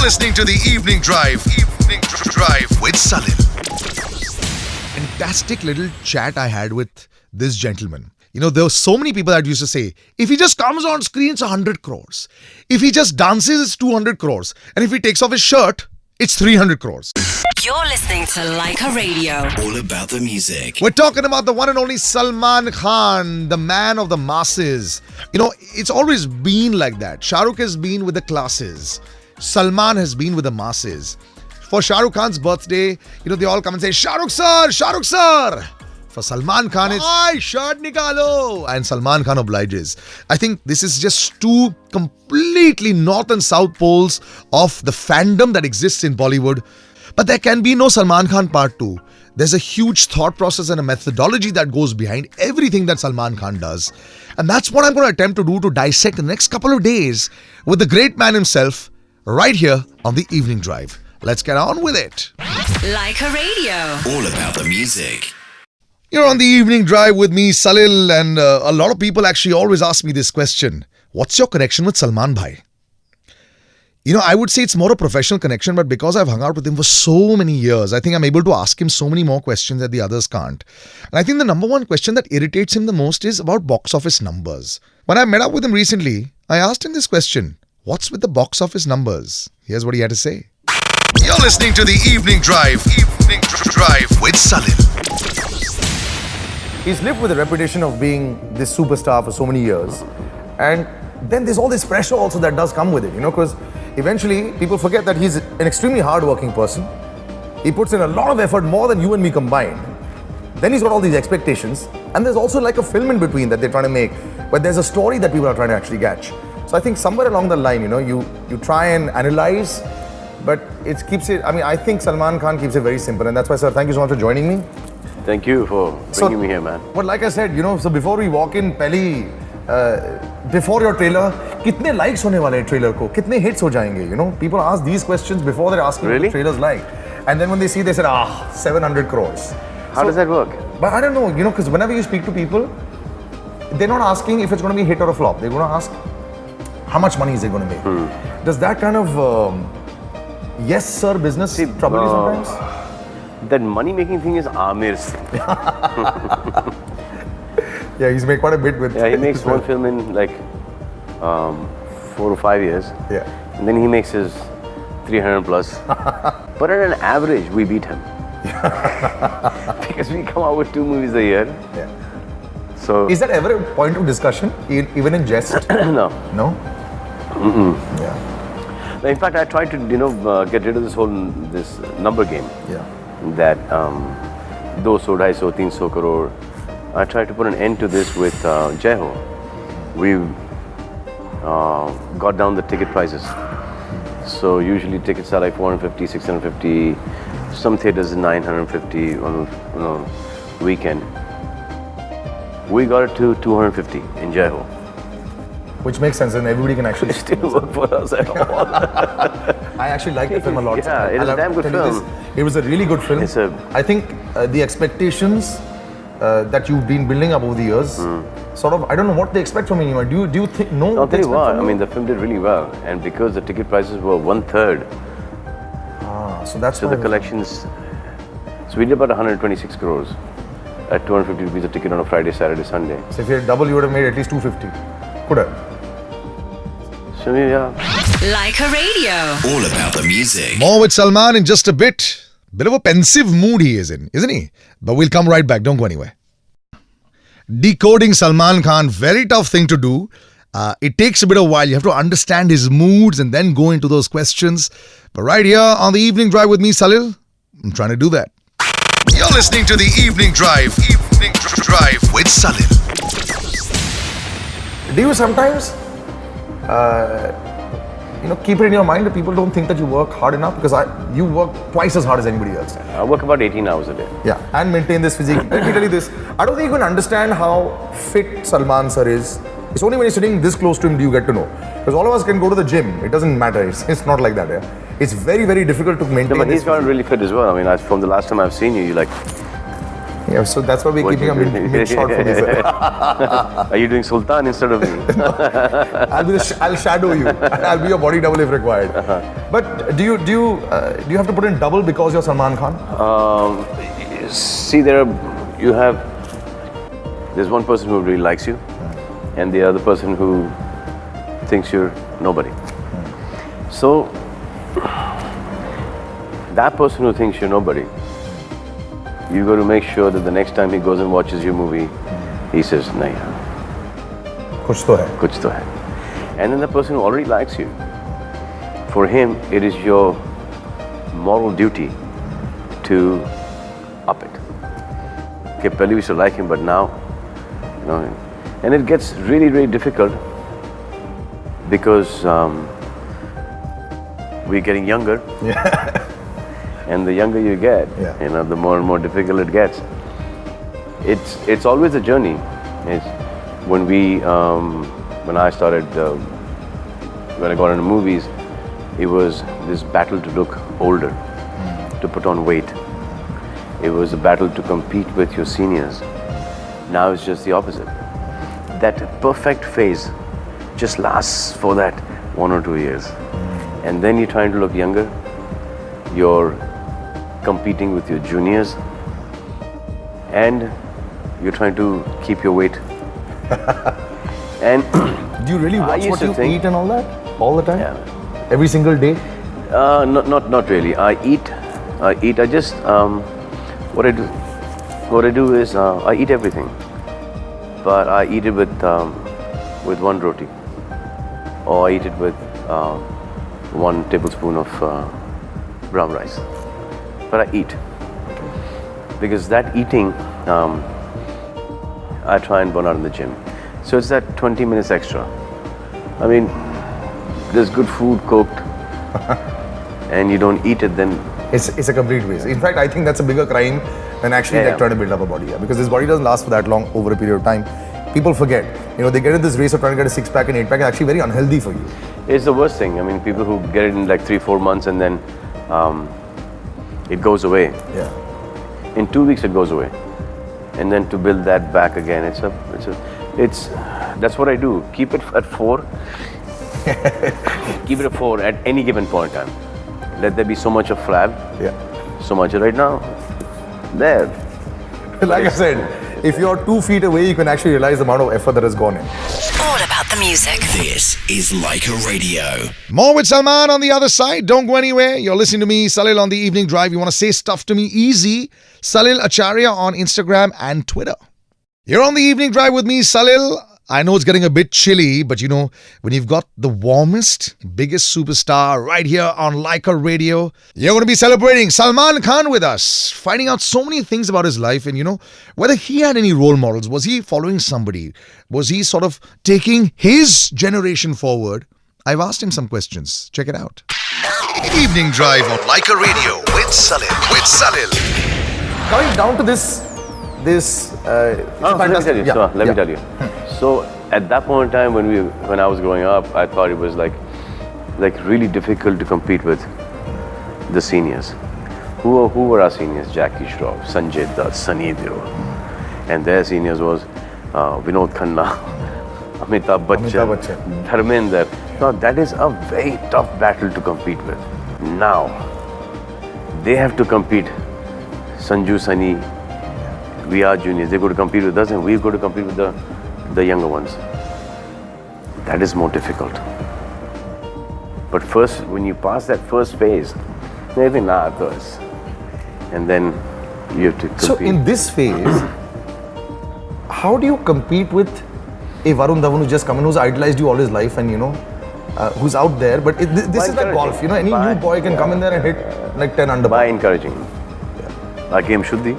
listening to the Evening Drive. Evening Drive with Salil. Fantastic little chat I had with this gentleman. You know, there were so many people that used to say, if he just comes on screen, it's 100 crores. If he just dances, it's 200 crores. And if he takes off his shirt, it's 300 crores. You're listening to Leica Radio. All about the music. We're talking about the one and only Salman Khan, the man of the masses. You know, it's always been like that. Shah Rukh has been with the classes. Salman has been with the masses. For Shah Rukh Khan's birthday, you know, they all come and say, Shah Rukh sir, Shah Rukh sir. For Salman Khan, it's, "Ay, shirt nikalo." And Salman Khan obliges. I think this is just two completely north and south poles of the fandom that exists in Bollywood. But there can be no Salman Khan part 2. There's a huge thought process and a methodology that goes behind everything that Salman Khan does. And that's what I'm going to attempt to do, to dissect in the next couple of days with the great man himself, right here on the Evening Drive. Let's get on with it. Leica Radio. All about the music. You're on the Evening Drive with me, Salil, and a lot of people actually always ask me this question. What's your connection with Salman Bhai? You know, I would say it's more a professional connection, but because I've hung out with him for so many years, I think I'm able to ask him so many more questions that the others can't. And I think the number one question that irritates him the most is about box office numbers. When I met up with him recently, I asked him this question. What's with the box office numbers? Here's what he had to say. You're listening to the Evening Drive. Evening Drive with Salil. He's lived with the reputation of being this superstar for so many years. And then there's all this pressure also that does come with it, you know, because eventually people forget that he's an extremely hard-working person. He puts in a lot of effort, more than you and me combined. Then he's got all these expectations. And there's also like a film in between that they're trying to make, but there's a story that people are trying to actually catch. So I think somewhere along the line, you know, you try and analyze, but it keeps it, I mean, I think Salman Khan keeps it very simple. And that's why, sir, thank you so much for joining me. Thank you for bringing me here, man. But like I said, you know, so before we walk in, before your trailer, kitne likes hone wale trailer ko? Kitne hits ho jayenge? You know, people ask these questions before they're asking what the trailer's like. And then when they see, they said, 700 crores. How does that work? But I don't know, you know, because whenever you speak to people, they're not asking if it's going to be a hit or a flop. They're going to ask, how much money is it going to make? Does that kind of, yes sir business trouble you sometimes? That money-making thing is Amir's thing. Yeah, he's made quite a bit with. Yeah, he makes one film in like 4 or 5 years. Yeah. And then he makes his 300 plus. But at an average, we beat him. Because we come out with 2 movies a year. Yeah. So is that ever a point of discussion, even in jest? No. No? Yeah. In fact, I tried to, get rid of this number game. Yeah. That 200, 250, 300 crore. I tried to put an end to this with Jai Ho. We got down the ticket prices. So usually tickets are like 450, 650. Some theaters is 950 on a weekend. We got it to 250 in Jai Ho. Which makes sense, and everybody can actually still work for us at all. I actually like the film a lot. Yeah, it is a damn good film. It was a really good film. I think the expectations that you've been building up over the years, sort of, I don't know what they expect from you. Do you think, no? I'll tell you what, I mean, the film did really well, and because the ticket prices were 1/3. So that's so the collections. So we did about 126 crores at 250 rupees a ticket on a Friday, Saturday, Sunday. So if you had double, you would have made at least 250. Could have. So yeah. Leica Radio. All about the music. More with Salman in just a bit. Bit of a pensive mood he is in, isn't he? But we'll come right back. Don't go anywhere. Decoding Salman Khan, very tough thing to do. It takes a bit of a while. You have to understand his moods and then go into those questions. But right here on the Evening Drive with me, Salil, I'm trying to do that. You're listening to the Evening Drive. Evening Drive with Salil. Do you sometimes, keep it in your mind that people don't think that you work hard enough? Because you work twice as hard as anybody else. I work about 18 hours a day. Yeah, and maintain this physique. Let me tell you this. I don't think you can understand how fit Salman sir is. It's only when you're sitting this close to him do you get to know. Because all of us can go to the gym. It doesn't matter. It's not like that. Yeah? It's very, very difficult to maintain. No, but he's gotten really fit as well. I mean, from the last time I've seen you, you're like... Yeah, so that's why we're What keeping you a doing? mid-shot for this. Are you doing Sultan instead of me? I'll shadow you. I'll be your body double if required. But do you have to put in double because you're Salman Khan? See, there's one person who really likes you, and the other person who thinks you're nobody. So that person who thinks you're nobody, you got to make sure that the next time he goes and watches your movie, he says, "Nahi, Kuch to hai. kuch to hai." And then the person who already likes you, for him, it is your moral duty to up it. Okay, Pehle we used to like him, but now, and it gets really, really difficult because we're getting younger. Yeah. And the younger you get, the more and more difficult it gets. It's always a journey. When I started, when I got into movies, it was this battle to look older, to put on weight. It was a battle to compete with your seniors. Now it's just the opposite. That perfect phase just lasts for that 1 or 2 years. And then you're trying to look younger. You're competing with your juniors. And you're trying to keep your weight. And Do you really watch what you eat and all that? All the time? Yeah. Every single day? Not really. I eat. I just what I do is I eat everything, but I eat it with 1 roti, or I eat it with 1 tablespoon of brown rice. But I eat because that eating I try and burn out in the gym. So it's that 20 minutes extra. I mean, there's good food cooked, and you don't eat it, then It's a complete waste. In fact, I think that's a bigger crime than actually trying to build up a body. Yeah? Because this body doesn't last for that long over a period of time. People forget. They get in this race of trying to get a 6-pack and 8-pack. It's actually very unhealthy for you. It's the worst thing. I mean, people who get it in like 3-4 months and then it goes away. Yeah. In 2 weeks it goes away, and then to build that back again, that's what I do. Keep it at 4. Keep it at 4 at any given point in time. Let there be so much of flab. Yeah. So much right now. There. Like I said, if you're 2 feet away, you can actually realize the amount of effort that has gone in. All about the music. This is Leica Radio. More with Salman on the other side. Don't go anywhere. You're listening to me, Salil, on the Evening Drive. You want to say stuff to me? Easy. Salil Acharya on Instagram and Twitter. You're on the Evening Drive with me, Salil. I know it's getting a bit chilly, but when you've got the warmest, biggest superstar right here on Leica Radio, you're going to be celebrating Salman Khan with us, finding out so many things about his life and, whether he had any role models. Was he following somebody? Was he sort of taking his generation forward? I've asked him some questions. Check it out. Evening Drive on Leica Radio with Salil. Coming down to this let me tell you. So, let me tell you. So at that point in time, when I was growing up, I thought it was like really difficult to compete with the seniors. Who were our seniors? Jackie Shroff, Sanjay Dutt, Sunny Deol, and their seniors was Vinod Khanna, Amitabh Bachchan, Dharmender. Now that is a very tough battle to compete with. Now they have to compete. Sanju, Sunny, we are juniors. They go to compete with us, and we've got to compete with the younger ones. That is more difficult. But first, when you pass that first phase, maybe not us, and then you have to compete. So in this phase, how do you compete with a Varun Dhawan who's just come in, who's idolized you all his life, and who's out there? But this is like golf. Any new boy can come in there and hit like 10 under. By encouraging. Our game Shuddhi.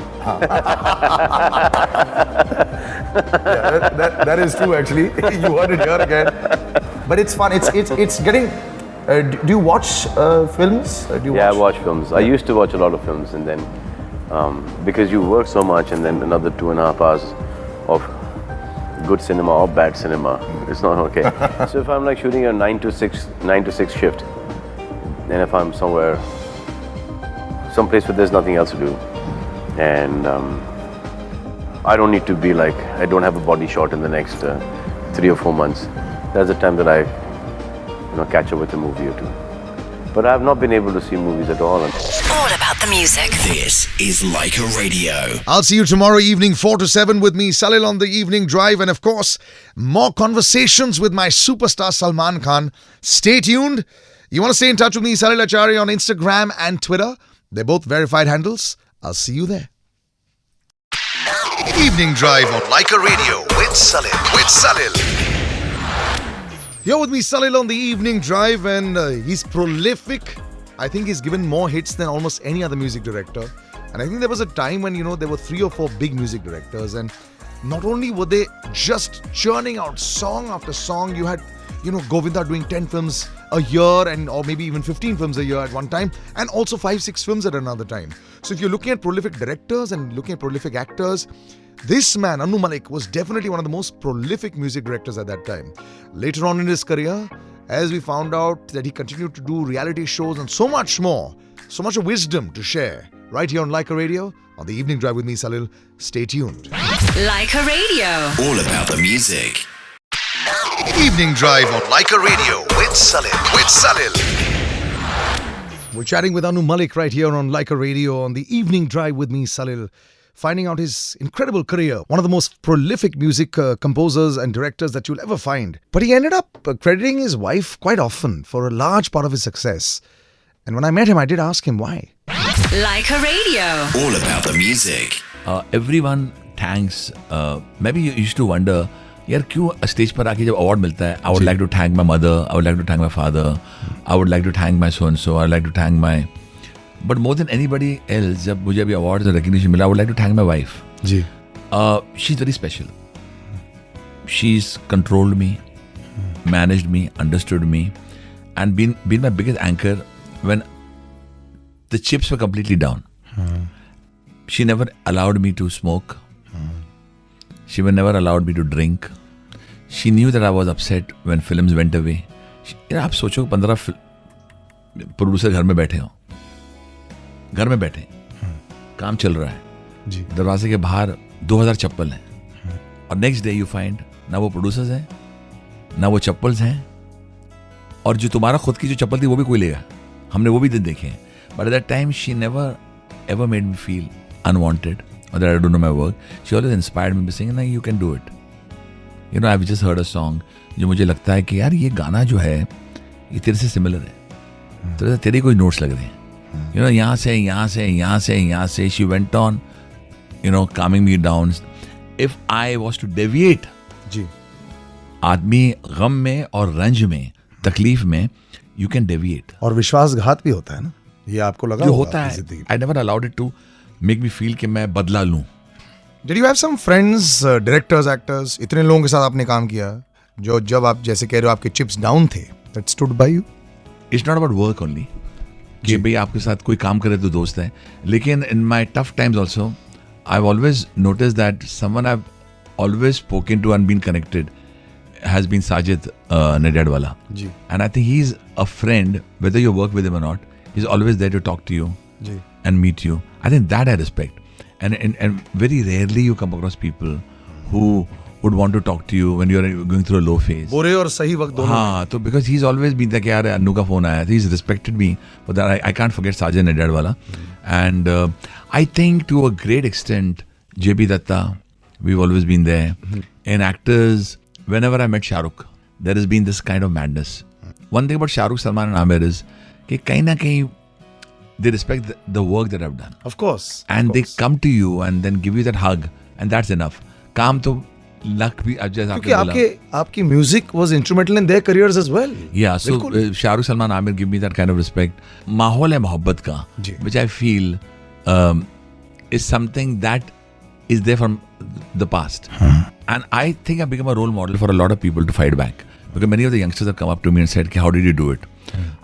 That is true actually. You heard it here again. But it's fun. It's getting. Do you watch films? I watch films. I used to watch a lot of films, and then because you work so much, and then another 2.5 hours of good cinema or bad cinema, it's not okay. So if I'm like shooting a 9 to 6 shift, and if I'm someplace where there's nothing else to do, and I don't need to be like, I don't have a body shot in the next 3 or 4 months. That's the time that I catch up with a movie or two. But I have not been able to see movies at all. All about the music. This is Leica Radio. I'll see you tomorrow evening 4 to 7 with me, Salil, on the evening drive. And of course, more conversations with my superstar Salman Khan. Stay tuned. You want to stay in touch with me, Salil Acharya, on Instagram and Twitter. They're both verified handles. I'll see you there. Evening Drive on Leica Radio with Salil. You're with me, Salil, on the evening drive, and he's prolific. I think he's given more hits than almost any other music director. And I think there was a time when, there were 3 or 4 big music directors, and not only were they just churning out song after song, you had, Govinda doing 10 films a year or maybe even 15 films a year at one time, and also 5-6 films at another time. So if you're looking at prolific directors and looking at prolific actors, this man, Malik, was definitely one of the most prolific music directors at that time. Later on in his career, as we found out that he continued to do reality shows and so much more, so much of wisdom to share, right here on Leica Radio, on the evening drive with me, Salil. Stay tuned. Leica Radio. All about the music. Evening Drive on Leica Radio with Salil. We're chatting with Malik right here on Leica Radio on the evening drive with me, Salil, finding out his incredible career. One of the most prolific music composers and directors that you'll ever find. But he ended up crediting his wife quite often for a large part of his success. And when I met him, I did ask him why. Leica Radio. All about the music. Everyone thanks. Maybe you used to wonder, यार क्यों stage पर आके जब award मिलता है, I would like to thank my mother, I would like to thank my father, I would like to thank my so and so, I would like to thank my, but more than anybody else, जब मुझे अभी award और recognition मिला, I would like to thank my wife. Ji. She's very special. She's controlled me, managed me, understood me, and been my biggest anchor when the chips were completely down. She never allowed me to smoke. She never allowed me to drink. She knew that I was upset when films went away. आप सोचो 15 producer घर में बैठे हो, काम चल रहा है जी, दरवाजे के बाहर 2000 चप्पल हैं, और नेक्स्ट डे यू फाइंड ना वो प्रोड्यूसर्स हैं, ना वो चप्पल्स हैं, और जो तुम्हारा खुद की जो चप्पल थी वो भी कोई लेगा. हमने वो भी दिन देखे हैं. But at that time she never ever made me feel unwanted or that I don't know my work. She always inspired me by saying, you can do it. I've just heard a song जो मुझे लगता है कि यार ये गाना जो है ये तेरे से सिमिलर है, तो तेरे कोई नोट्स लग रहे हैं. यहाँ से she went on, calming me down. If I was to deviate, जी, आदमी गम में और रंज में, तकलीफ में, you can deviate. और विश्वासघात भी होता है ना, ये आपको लगा जो होता है. I never allowed it to make me feel कि मैं बदला लूं. Did you have some friends, directors, actors, इतने लोगों के साथ आपने काम किया जो जब आप जैसे कह रहे हो आपके चिप्स डाउन थे, that stood by you? It's not about work only. कि भाई आपके साथ कोई काम करे तो दोस्त है. लेकिन in my tough times also, I've always noticed that someone I've always spoken to and been connected has been Sajid Nadyadwala. Ji. And I think he's a friend, whether you work with him or not. He's always there to talk to you ji. and meet you. I think that I respect. And very rarely you come across people who would want to talk to you when you're going through a low phase. बुरे और सही वक्त दोनों. हाँ, तो because he's always been like यार अन्नू का phone आया, he's respected me for that. I can't forget Sajid Nadyadwala. And I think to a great extent, JB Datta, we've always been there. And actors, whenever I met Shah Rukh, there has been this kind of madness. One thing about Shah Rukh, Salman and Amir is कि कहीं ना कहीं they respect the work that I've done. Of course. And they come to you and then give you that hug, and that's enough. काम तो luck भी जैसे क्योंकि आपकी music was instrumental in their careers as well. Yeah, so Shah Rukh, Salman, Amir give me that kind of respect. माहौल है मोहब्बत का, which I feel is something that is there from the past. And I think I've become a role model for a lot of people to fight back. Because many of the youngsters have come up to me and said, how did you do it?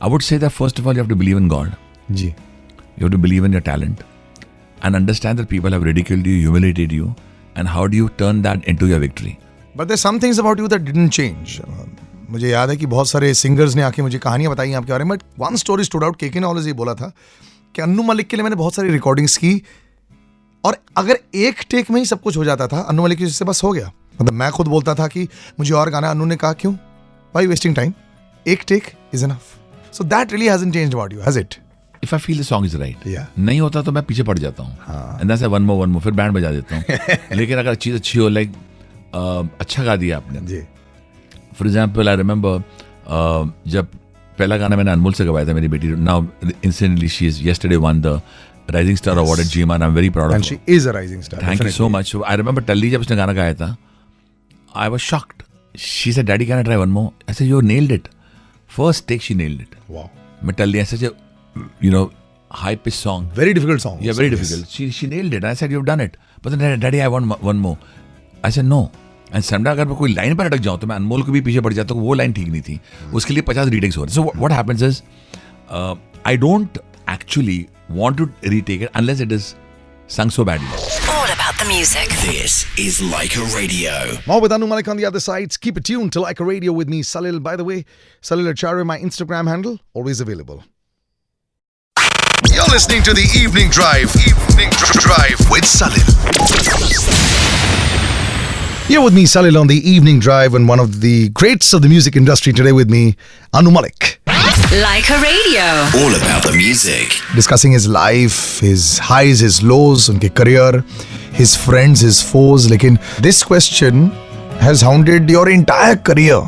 I would say that first of all, you have to believe in God. Ji. You have to believe in your talent and understand that people have ridiculed you, humiliated you, and how do you turn that into your victory? But there's some things about you that didn't change. मुझे याद है कि बहुत सारे singers ने आके मुझे कहानियां बताई आपके बारे में. But one story stood out. KK ने ऑलवेज ये बोला था कि अन्नू मलिक के लिए मैंने बहुत सारी रिकॉर्डिंग्स की और अगर एक टेक में ही सब कुछ हो जाता था, अनु मलिक से बस हो गया. मतलब मैं खुद बोलता था कि मुझे और गाना, अनु ने कहा क्यों, why wasting time, एक take is enough. So that really hasn't changed about you, has it? If I feel the song is right. Yeah. नहीं होता तो मैं पीछे पड़ जाता हूँ. And then I say one more, फिर बैंड बजा देता हूँ. लेकिन अगर चीज़ अच्छी हो, like अच्छा गा दिया आपने. जी. For example, I remember जब पहला गाना मैंने अनमोल से गवाया था, मेरी बेटी. Now incidentally she is yesterday won the Rising Star Award at GMR. I'm very proud of her. And she is a rising star. Thank you so much. So I remember Talli जब उसने गाना गाया था, I was shocked. She said, "Daddy, can I try one more?" I said, "You nailed it. First take, she nailed it." Wow. But Talli, such a high pitched song. Very difficult song. Yeah, very difficult. She nailed it. I said, "You've done it." But then, "Daddy, I want one more." I said, "No." And समझा अगर मैं कोई line पर अटक जाऊँ तो मैं अनमोल को भी पीछे पड़ जाता हूँ. वो लाइन ठीक नहीं थी. उसके लिए 50 रीटेक्स हो रहे. So what happens is, I don't actually want to retake it unless it is sung so badly. All about the music. This is Leica Radio. More with Anu Malik on the other sides. Keep it tuned to Leica Radio with me, Salil. By the way, Salil Acharya, my Instagram handle, always available. You're listening to the Evening Drive. Evening Drive with Salil. Here with me, Salil, on the Evening Drive, and one of the greats of the music industry today with me, Anu Malik. Leica Radio. All about the music. Discussing his life, his highs, his lows, उनके career, his friends, his foes. लेकिन this question has haunted your entire career.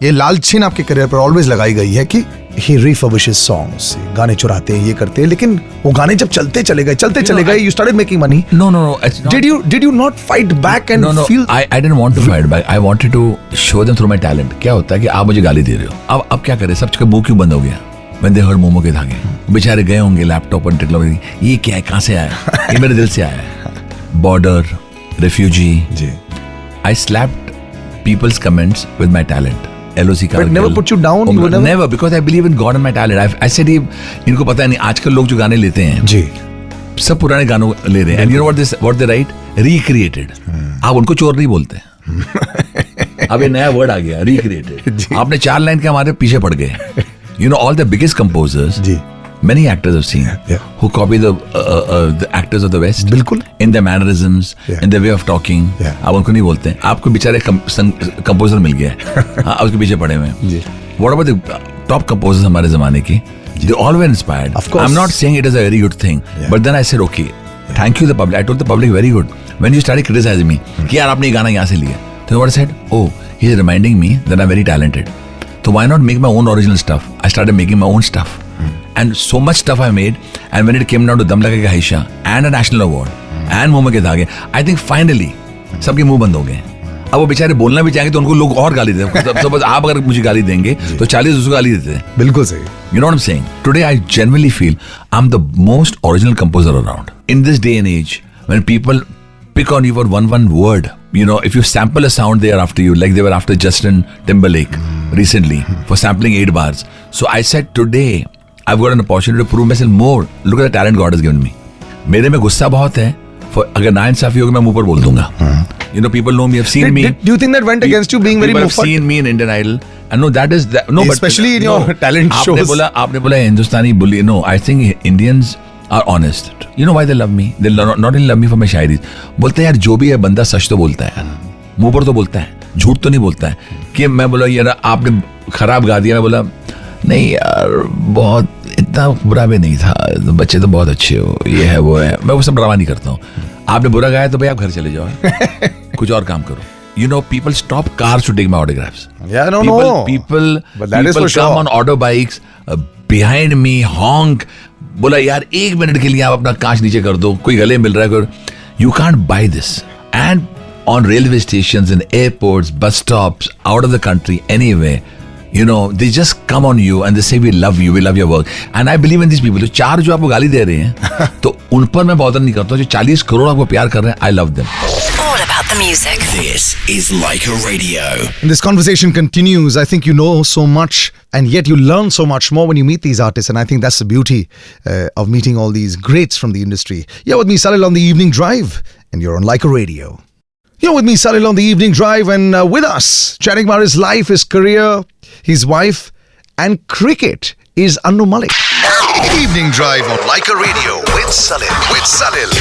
ये लाल छीन आपके career पर always लगाई गई है कि he refurbishes songs, गाने चुराते हैं, ये करते हैं, लेकिन वो गाने जब चलते चले गए, you started making money. No. It's not. Did you not fight back and feel? I didn't want to fight back. I wanted to show them through my talent. क्या होता है कि आप मुझे गाली दे रहे हो. अब क्या करें, सबका मुंह क्यों बंद हो गया? When they heard मोमो के धागे, बेचारे गए होंगे लैपटॉप और टेक्नोलॉजी. ये क्या है, कहाँ से आया? ये मेरे दिल से आया है. Border, refugee. Ji. I slapped people's comments with my talent. LOC का. But never put you down. You were never, because I believe in God and my talent. I said इनको पता नहीं, आजकल लोग जो गाने लेते हैं, जी, सब पुराने गानों ले रहे हैं. And you know what they write? Recreated. आप उनको चोर नहीं बोलते. अब ये नया वर्ड आ गया, recreated. आपने 4 लाइन के हमारे पीछे पड़ गए. You know, all the biggest composers, ji, many actors I've seen, who copy the actors of the West. बिल्कुल. In their mannerisms, in their way of talking. आप उनको नहीं बोलते हैं. आपको बेचारे कंपोजर मिल गया है. हाँ, उसके पीछे पड़े हुए हैं. What about the top composers हमारे जमाने के? They all were inspired. Of course. I'm not saying it is a very good thing, but then I said, okay, thank you the public. I told the public, very good. When you started criticizing me, कि यार आपने ये गाना यहाँ से लिया, तो what I said, oh, he is reminding me that I'm very talented. So why not make my own original stuff? I started making my own stuff. And so much stuff I made, and when it came down to Dam Lagega Haisha and a national award and momo के धागे, I think finally सबके मुंह बंद हो गए. अब वो बेचारे बोलना भी चाहेंगे तो उनको लोग और गाली देते हैं. सपोज आप अगर मुझे गाली देंगे तो 40 उसको गाली देते हैं. बिल्कुल सही. You know what I'm saying? Today I genuinely feel I'm the most original composer around. In this day and age, when people pick on you for one word, you know, if you sample a sound, they are after you, like they were after Justin Timberlake recently for sampling 8 bars. So I said today I've got an opportunity to prove myself more. Look at the talent God has given me. मेरे में गुस्सा बहुत है. अगर नाइंसाफी होगी मैं मुंह पर बोल दूंगा. You know, people know me, have seen me. Do you think that went against you being very People have Muffat? seen me in Indian Idol. And no, that is no, but Especially in your talent shows. आपने बोला हिंदुस्तानी bully. No, I think Indians are honest. You know why they love me? They not only love me for my शायरी. बोलते हैं यार जो भी है बंदा सच तो बोलता है. मुंह पर तो बोलता है, झूठ तो नहीं बोलता है. कि मैं बोला यार आपने खराब गा दिया, मैं बोला नहीं यार बहुत इतना बुरा भी नहीं था, बच्चे तो बहुत अच्छे हो, ये है वो है. मैं वो सब ड्रामा नहीं करता हूँ. आपने बुरा गाया तो भाई आप घर चले जाओ, कुछ और काम करो. You know, people stop cars to take my autographs. Yeah, no. People But that is for come sure. on auto bikes behind me, honk. बोला यार 1 मिनट के लिए आप अपना कांच नीचे कर दो, कोई गले मिल रहा है. You can't buy this. And on railway stations, in airports, bus stops, out of the country, anywhere, you know, they just come on you and they say we love you, we love your work. And I believe in these people. जो 4 जो आपको गाली दे रहे हैं तो उन पर मैं बॉदर नहीं करता. जो 40 करोड़ आपको प्यार कर रहे हैं, I love them. All about the music. This is Leica Radio. And this conversation continues. I think you know so much, and yet you learn so much more when you meet these artists. And I think that's the beauty of meeting all these greats from the industry. You're with me, Salil, on the Evening Drive, and you're on Leica Radio. You're with me, Salil, on the Evening Drive, and with us, chatting about his life, his career, his wife, and cricket is Anu Malik. Evening Drive on Leica Radio with Salil. With Salil.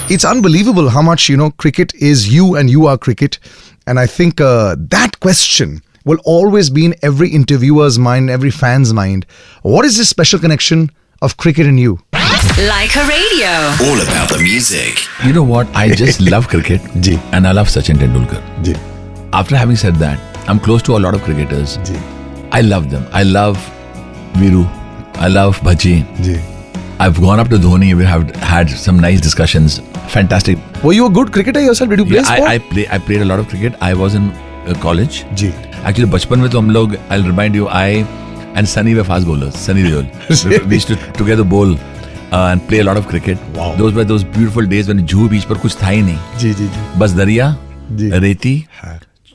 It's unbelievable how much, cricket is you and you are cricket. And I think that question will always be in every interviewer's mind, every fan's mind. What is this special connection of cricket and you? Leica Radio. All about the music. You know what? I just love cricket. Ji. And I love Sachin Tendulkar. Ji. After having said that, I'm close to a lot of cricketers. Ji. I love them. I love Viru. I love Bhaji. Ji. I've gone up to Dhoni. We have had some nice discussions. Fantastic. Were you a good cricketer yourself? Did you play sport? I played a lot of cricket. I was in college. Ji. Actually, बचपन में तो हम लोग, I'll remind you, I and Sunny were fast bowlers. Sunny Deol. We used to together bowl and play a lot of cricket. Wow. Those were those beautiful days when Juhu बीच पर कुछ था ही नहीं. जी जी जी. बस दरिया, जी. रेती,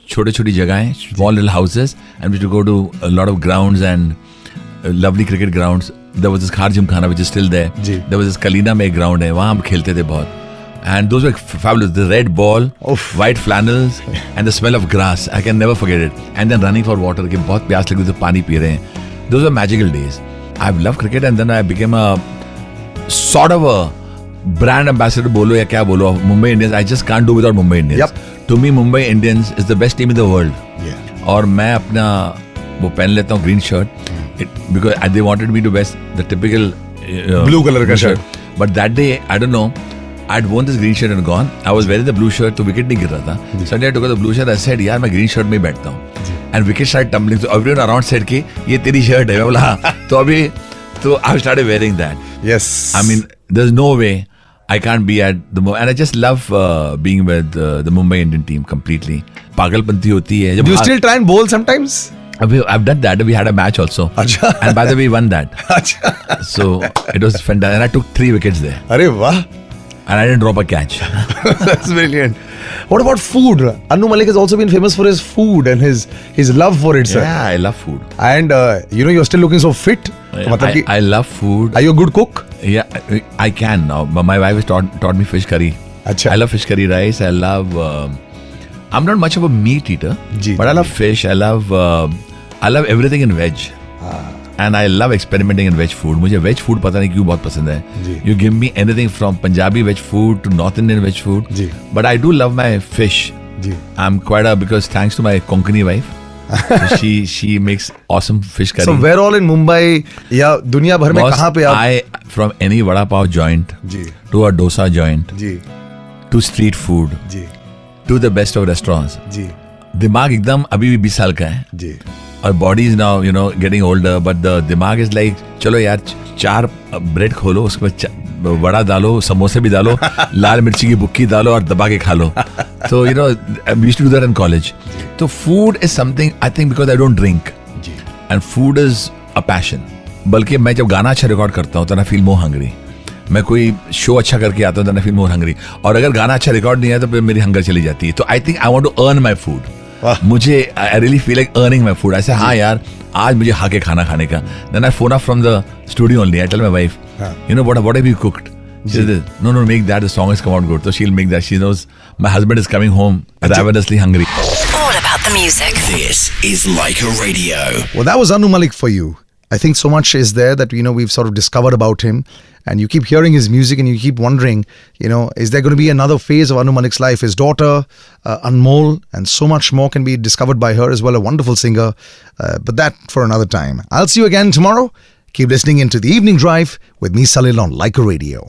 छोटे-छोटी जगहें, small little houses, and we used to go to a lot of grounds and lovely cricket grounds. There was this Khar Gymkhana which is still there. Ji. There was this Kalina में एक ground है, वहाँ हम खेलते थे बहुत. And those were fabulous. The red ball, Oof. white flannels, and the smell of grass. I can never forget it. And then running for water. कि बहुत प्यास लगी तो पानी पी रहे हैं. Those were magical days. I've loved cricket and then I became a sort of a brand ambassador बोलो या क्या बोलो of Mumbai Indians. I just can't do without Mumbai Indians. Yep. To me, Mumbai Indians is the best team in the world. Yeah. और मैं अपना वो पहन लेता हूँ green shirt because they wanted me to wear the typical Blue color का shirt. But that day, I don't know. I'd worn this green shirt and gone. I was wearing the blue shirt, तो wicket नहीं गिर रहा था. Suddenly I took out the blue shirt. I said, यार मैं green shirt में ही बैठता हूँ. And wicket started tumbling. So everyone around said कि ये तेरी shirt है. मैं बोला हाँ. तो अभी तो I started wearing that. Yes. I mean, there's no way I can't be at the and I just love being with the Mumbai Indian team completely. पागलपंती होती है. Do you still try and bowl sometimes? I've done that. We had a match also. Achha. And by the way, we won that. Achha. So it was fantastic. And I took 3 wickets there. अरे वाह. And I didn't drop a catch. That's brilliant. What about food? Anu Malik has also been famous for his food and his love for it, sir. Yeah, I love food. And you're still looking so fit. मतलब कि- I love food. Are you a good cook? Yeah, I can now. But my wife has taught me fish curry. Achha. I love fish curry rice. I love. I'm not much of a meat eater, Ji, but I love fish. I love everything in veg. And I love experimenting in veg food. मुझे veg food पता नहीं क्यों बहुत पसंद है. जी. You give me anything from Punjabi veg food to North Indian veg food. Ji. But I do love my fish. Ji. I'm quite because thanks to my Konkani wife, so she makes awesome fish curry. So where all in Mumbai या दुनिया भर में Boss, कहाँ पे आप? I from any vada pav joint ji. to a dosa joint ji. to street food ji. to the best of restaurants. जी. दिमाग एकदम अभी भी 20 साल का है. जी. Our body is now, getting older, but the दिमाग is like, चलो यार 4 ब्रेड खोलो, उसमें वड़ा डालो, समोसे भी डालो, लाल मिर्ची की बुक्की डालो और दबा के खा लो. So, we used to do that in college. So food is something, I think because I don't drink. And food is a passion. बल्कि मैं जब गाना अच्छा रिकॉर्ड करता हूँ तो I feel more hungry. मैं कोई शो अच्छा करके आता हूँ तो I feel more hungry. और अगर गाना अच्छा रिकॉर्ड नहीं है तो फिर मेरी हंगर चली जाती है. तो I think I want to earn my food. मुझे I really feel like earning my food. ऐसे हाँ यार आज मुझे हाके खाना खाने का. Then I phone up from the studio only. I tell my wife, what have you cooked? She says, no, make that. The song has come out good. So she'll make that. She knows my husband is coming home ravenously hungry. All about the music. This is Leica Radio. Well, that was Anu Malik for you. I think so much is there that we've sort of discovered about him, and you keep hearing his music and you keep wondering, is there going to be another phase of Anu Malik's life? His daughter, Anmol, and so much more can be discovered by her as well, a wonderful singer. But that for another time. I'll see you again tomorrow. Keep listening into the Evening Drive with me, Salil, on Leica Radio.